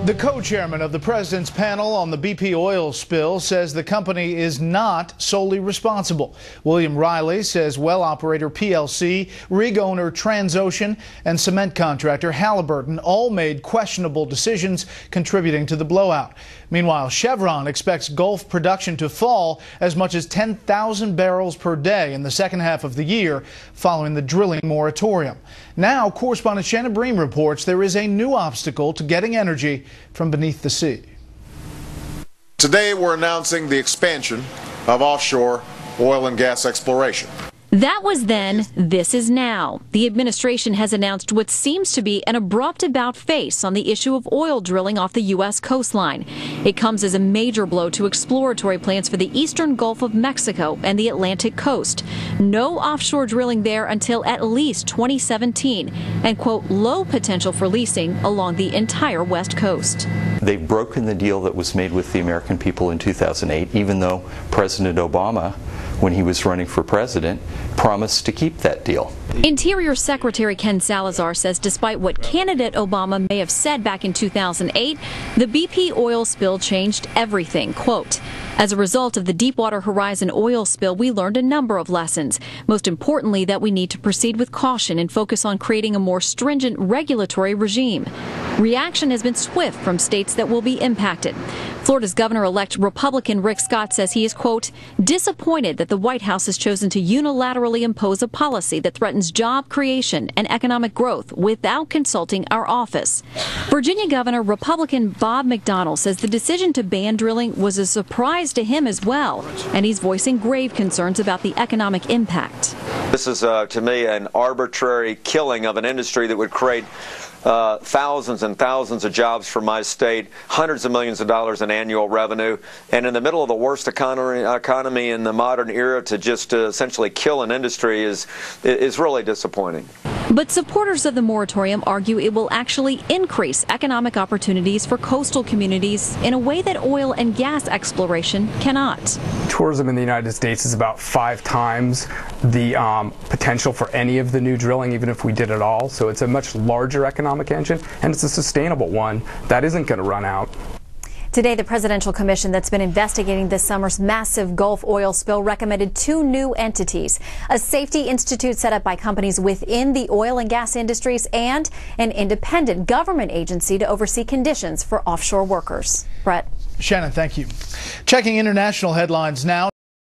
The co-chairman of the president's panel on the BP oil spill says the company is not solely responsible. William Riley says well operator PLC, rig owner Transocean, and cement contractor Halliburton all made questionable decisions contributing to the blowout. Meanwhile, Chevron expects Gulf production to fall as much as 10,000 barrels per day in the second half of the year following the drilling moratorium. Now, correspondent Shannon Bream reports there is a new obstacle to getting energy from beneath the sea. Today we're announcing the expansion of offshore oil and gas exploration. That was then, this is now. The administration has announced what seems to be an abrupt about-face on the issue of oil drilling off the U.S. coastline. It comes as a major blow to exploratory plans for the eastern Gulf of Mexico and the Atlantic coast. No offshore drilling there until at least 2017, and, quote, low potential for leasing along the entire west coast. They've broken the deal that was made with the American people in 2008, even though President Obama, when he was running for president, promised to keep that deal. Interior Secretary Ken Salazar says despite what candidate Obama may have said back in 2008, the BP oil spill changed everything. Quote, as a result of the Deepwater Horizon oil spill, we learned a number of lessons. Most importantly, that we need to proceed with caution and focus on creating a more stringent regulatory regime. Reaction has been swift from states that will be impacted. Florida's governor-elect Republican Rick Scott says he is, quote, disappointed that the White House has chosen to unilaterally impose a policy that threatens job creation and economic growth without consulting our office. Virginia Governor Republican Bob McDonnell says the decision to ban drilling was a surprise to him as well, and he's voicing grave concerns about the economic impact. This is, to me, an arbitrary killing of an industry that would create thousands and thousands of jobs for my state, hundreds of millions of dollars in annual revenue, and in the middle of the worst economy in the modern era to just essentially kill an industry is really disappointing. But supporters of the moratorium argue it will actually increase economic opportunities for coastal communities in a way that oil and gas exploration cannot. Tourism in the United States is about 5 times the potential for any of the new drilling, even if we did it all. So it's a much larger economic engine, and it's a sustainable one that isn't going to run out. Today, the Presidential Commission that's been investigating this summer's massive Gulf oil spill recommended 2 new entities, a safety institute set up by companies within the oil and gas industries and an independent government agency to oversee conditions for offshore workers. Brett. Shannon, thank you. Checking international headlines now.